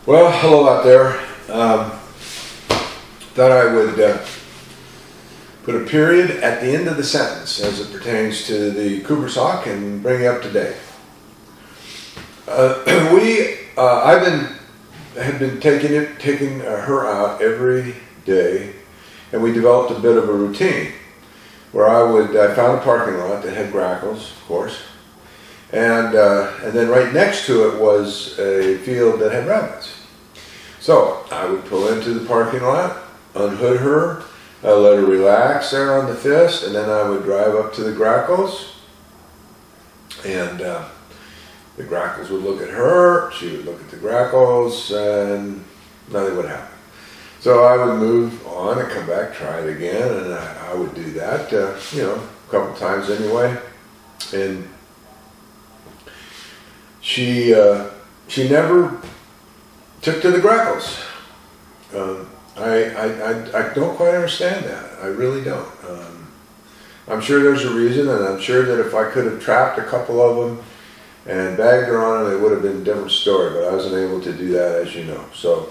Well, hello out there. Thought I would put a period at the end of the sentence as it pertains to the Cooper's Hawk and bring you up to date. Had been taking her out every day, and we developed a bit of a routine where I found a parking lot that had grackles, of course, and then right next to it was a field that had rabbits. So I would pull into the parking lot, unhood her, let her relax there on the fist, and then I would drive up to the grackles, and the grackles would look at her, she would look at the grackles, and nothing would happen. So I would move on and come back, try it again, and I would do that, a couple times anyway. And she never took to the grackles. I don't quite understand that. I really don't. I'm sure there's a reason, and I'm sure that if I could have trapped a couple of them and bagged her on them, it would have been a different story, but I wasn't able to do that, as you know. So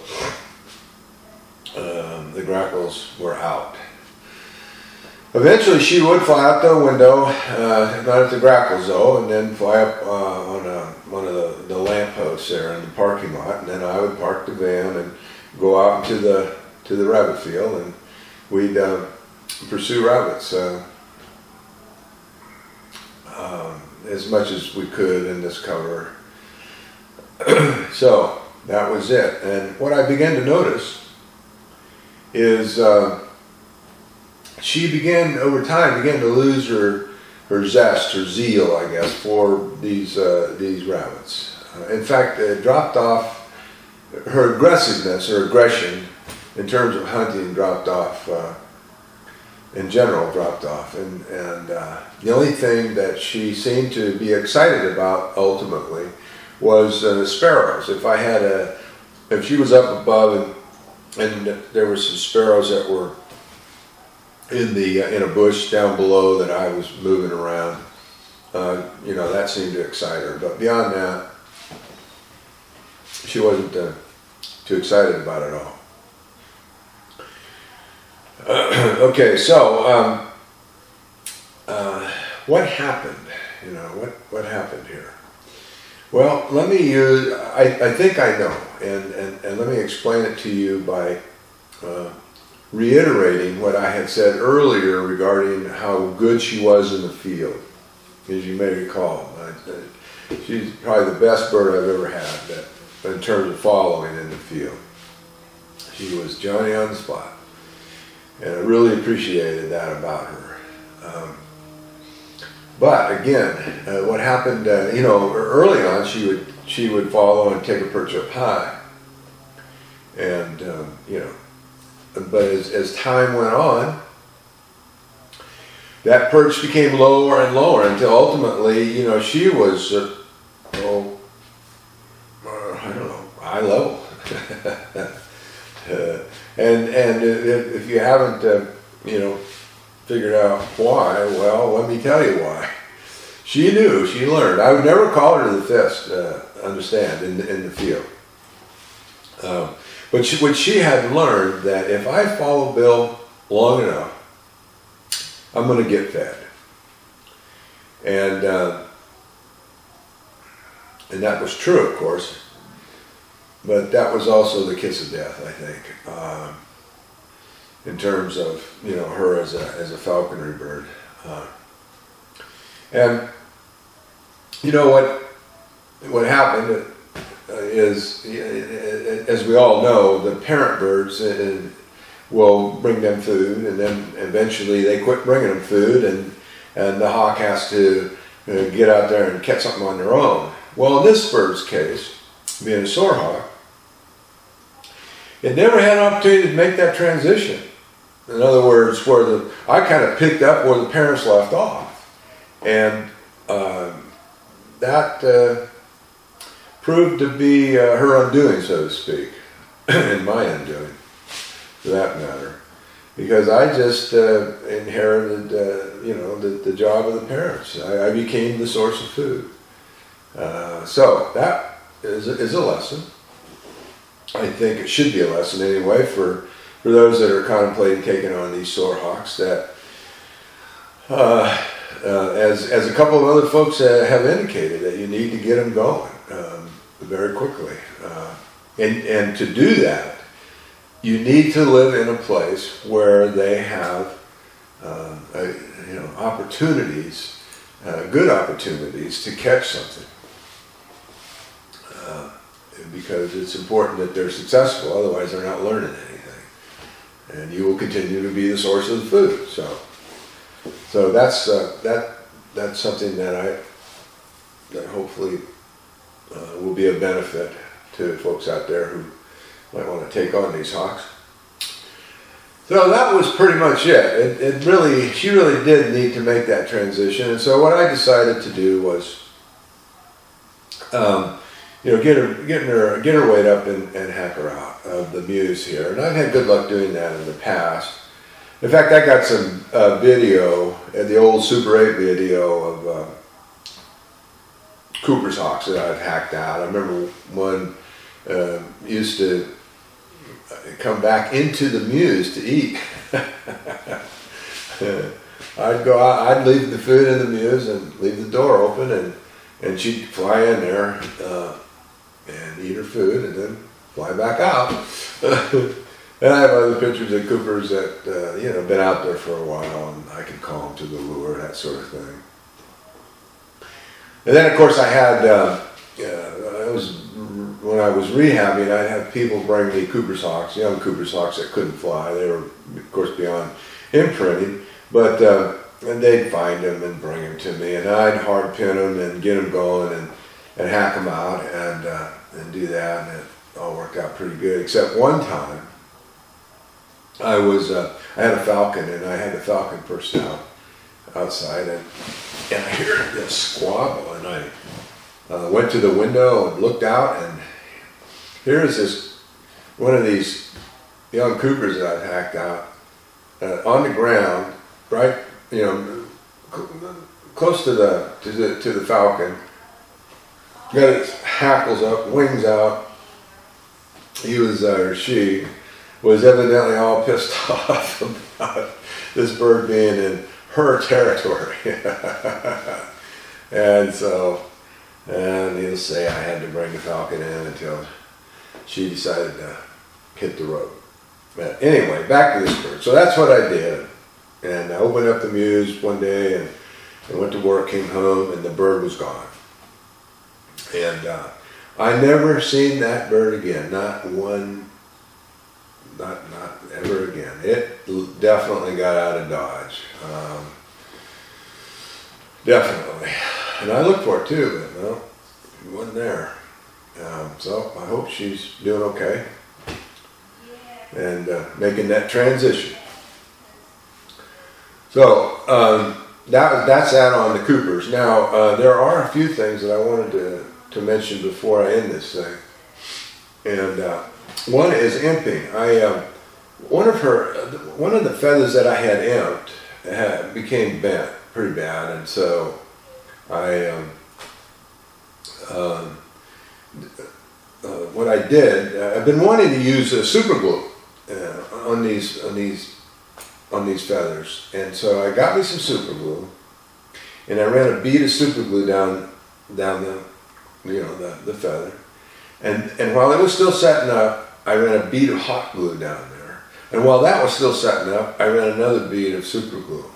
the grackles were out. Eventually she would fly out the window, not at the grackles though, and then fly up on one of the lampposts there in the parking lot, and then I would park the van and go out into the rabbit field, and we'd pursue rabbits as much as we could in this cover. So that was it. And what I began to notice is she began over time to lose her zest, her zeal, I guess, for these rabbits. In fact, it dropped off. Her aggressiveness, her aggression, in terms of hunting, dropped off. In general, dropped off, and the only thing that she seemed to be excited about ultimately was sparrows. If she was up above and there were some sparrows that were in a bush down below that I was moving around, that seemed to excite her. But beyond that, she wasn't too excited about it all. Okay, so what happened? What happened here? Well, let me use. I think I know, and let me explain it to you by reiterating what I had said earlier regarding how good she was in the field. As you may recall, she's probably the best bird I've ever had in terms of following in the field. She was Johnny on the spot, and I really appreciated that about her. But again, what happened? Early on, she would follow and take a perch up high, and but as time went on, that perch became lower and lower until ultimately, she was, I don't know, eye level. And if you haven't, figured out why, well, let me tell you why. She knew, she learned. I would never call her to the fist, understand, in the field. But she had learned that if I follow Bill long enough, I'm going to get fed. And that was true, of course. But that was also the kiss of death, I think, in terms of her as a falconry bird. And what happened is, as we all know, the parent birds will bring them food, and then eventually they quit bringing them food, and the hawk has to get out there and catch something on their own. Well, in this bird's case, being a soarhawk, it never had an opportunity to make that transition. In other words, I kind of picked up where the parents left off, and that proved to be her undoing, so to speak, and my undoing, for that matter, because I just inherited, the job of the parents. I became the source of food. So that is a lesson. I think it should be a lesson anyway for those that are contemplating taking on these sorehawks, that as a couple of other folks have indicated, that you need to get them going very quickly. And to do that, you need to live in a place where they have opportunities, good opportunities to catch something. Because it's important that they're successful, otherwise they're not learning anything. And you will continue to be the source of the food. So that's something that hopefully will be a benefit to folks out there who might want to take on these hawks. So that was pretty much it. She really did need to make that transition. And so what I decided to do was, get her weight up and hack her out of the Muse here. And I've had good luck doing that in the past. In fact, I got some video, the old Super 8 video of Cooper's hawks that I've hacked out. I remember one used to come back into the Muse to eat. I'd go out, I'd leave the food in the Muse and leave the door open, and she'd fly in there and eat her food and then fly back out. And I have other pictures of Coopers that been out there for a while, and I can call them to the lure, that sort of thing. And then of course I had, when I was rehabbing, I'd have people bring me Cooper's hawks, young Cooper's hawks that couldn't fly. They were of course beyond imprinting, but and they'd find them and bring them to me, and I'd hard pin them and get them going and hack them out and do that, and it all worked out pretty good. Except one time, I had a falcon, and I had the falcon pushed out outside, and I heard this squabble, and I went to the window and looked out, and here's one of these young Coopers that I've hacked out on the ground, right, close to the falcon. Got its hackles up, wings out. He was, or she was evidently all pissed off about this bird being in her territory. And needless to say, I had to bring the falcon in until she decided to hit the road. But anyway, back to this bird. So that's what I did. And I opened up the Muse one day and went to work, came home, and the bird was gone. And I never seen that bird again, not ever again. It definitely got out of Dodge, definitely. And I looked for it too, but no, it wasn't there. So I hope she's doing okay and making that transition. So that's that on the Coopers. Now there are a few things that I wanted to mention before I end this thing, and one is imping. One of the feathers that I had imped became bent pretty bad, and so what I did, I've been wanting to use a super glue on these feathers, and so I got me some super glue, and I ran a bead of super glue down the feather, and while it was still setting up, I ran a bead of hot glue down there, and while that was still setting up, I ran another bead of super glue.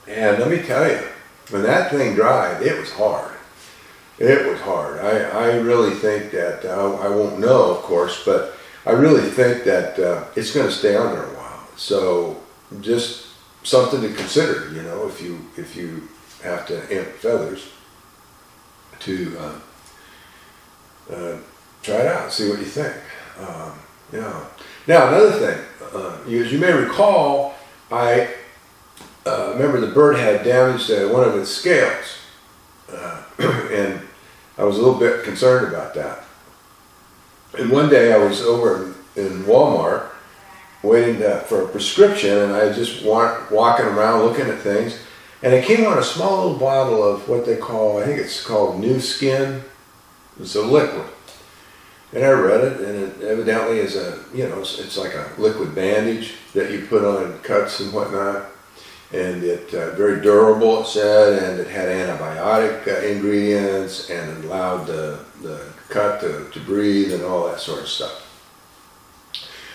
And let me tell you, when that thing dried, it was hard. It was hard. I really think that, I won't know of course, but I really think that it's going to stay on there a while. So just something to consider, if you have to imp feathers, to try it out, see what you think. Now another thing, as you may recall, I remember the bird had damaged one of its scales, and I was a little bit concerned about that. And one day I was over in Walmart waiting for a prescription, and I just walking around looking at things, and I came on a small little bottle of what they call, I think it's called New Skin. It's a liquid. And I read it, and it evidently is a, you know, it's like a liquid bandage that you put on cuts and whatnot. And it very durable, it said, and it had antibiotic ingredients, and it allowed the cut to breathe and all that sort of stuff.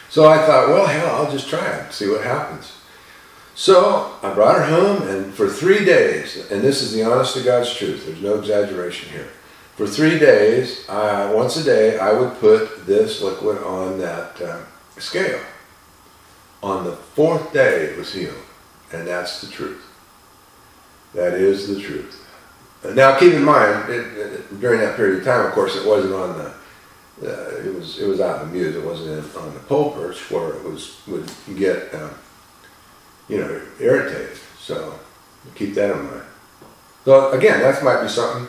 So I thought, well, hell, I'll just try it, see what happens. So I brought her home, and for 3 days, and this is the honest to God's truth, there's no exaggeration here. For 3 days, once a day, I would put this liquid on that scale. On the 4th day, it was healed. And that's the truth. That is the truth. Now, keep in mind, during that period of time, of course, it wasn't on the, it was out in the mews. It wasn't on the pole perch where it would get, you know, irritated. So keep that in mind. So again, that might be something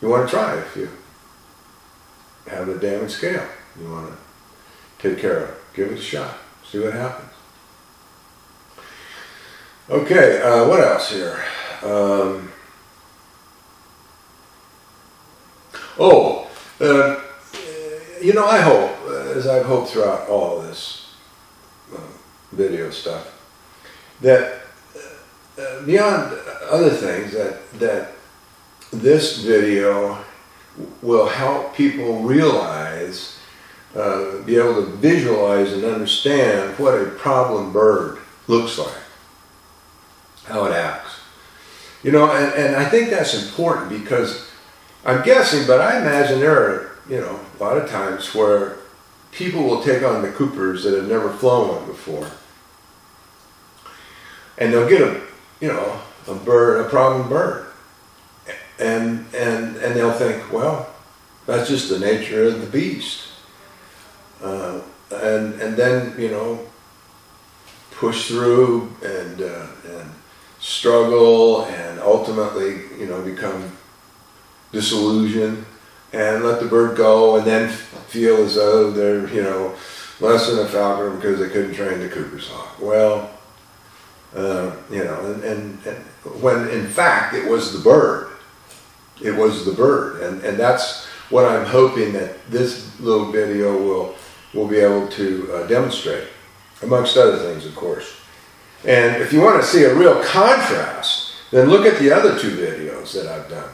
you want to try if you have a damaged scale. You want to take care of it. Give it a shot. See what happens. Okay, what else here? You know, I hope, as I've hoped throughout all of this video stuff, that beyond other things, that this video will help people realize, be able to visualize and understand what a problem bird looks like. How it acts. You know, and I think that's important because I'm guessing, but I imagine there are, you know, a lot of times where people will take on the Coopers that have never flown one before. And they'll get a, you know, a problem bird. And they'll think, well, that's just the nature of the beast. And then, you know, push through and struggle and ultimately, you know, become disillusioned and let the bird go and then feel as though they're, you know, less than a falconer because they couldn't train the Cooper's hawk. Well, you know, and when in fact it was the bird. It was the bird. And that's what I'm hoping that this little video will be able to demonstrate, amongst other things, of course. And if you want to see a real contrast, then look at the other 2 videos that I've done.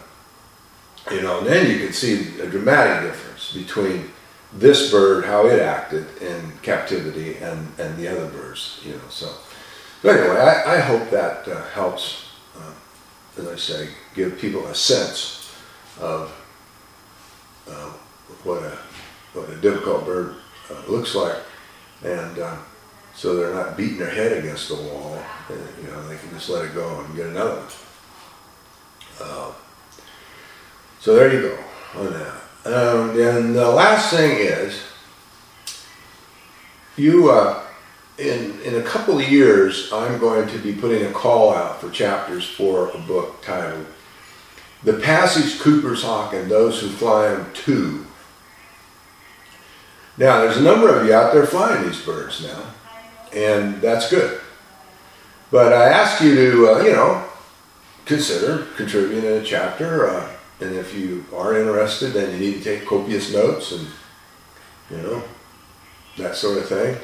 You know, and then you can see a dramatic difference between this bird, how it acted in captivity, and the other birds, you know. So anyway, I hope that helps, as I say, give people a sense of what a difficult bird looks like, and so they're not beating their head against the wall. And, you know, they can just let it go and get another one. So there you go on that. And the last thing is, you in a couple of years, I'm going to be putting a call out for chapters for a book titled "The Passage Cooper's Hawk and Those Who Fly Them Too." Now, there's a number of you out there flying these birds now. And that's good. But I ask you to, you know, consider contributing in a chapter. And if you are interested, then you need to take copious notes and, you know, that sort of thing.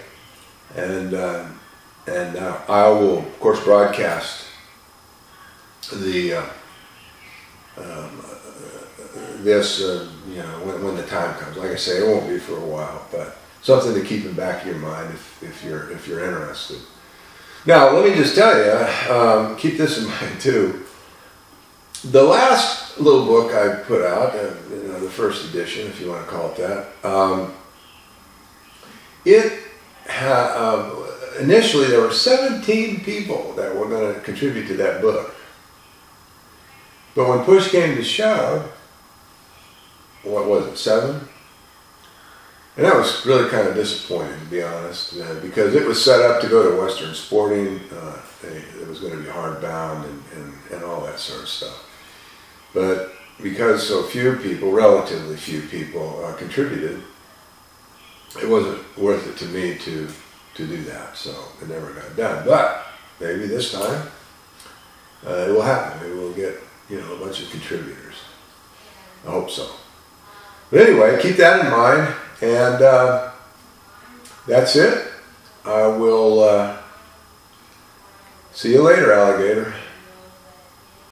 And I will, of course, broadcast the this, you know, when the time comes. Like I say, it won't be for a while, but something to keep in the back of your mind if you're interested. Now, let me just tell you, keep this in mind too. The last little book I put out, you know, the first edition, if you want to call it that, initially there were 17 people that were going to contribute to that book. But when push came to shove, what was it, 7? And that was really kind of disappointing, to be honest, because it was set up to go to Western Sporting. It was going to be hardbound and all that sort of stuff. But because so few people, relatively few people, contributed, it wasn't worth it to me to do that. So it never got done. But maybe this time it will happen. Maybe we'll get, you know, a bunch of contributors. I hope so. But anyway, keep that in mind. And that's it. I will see you later, alligator.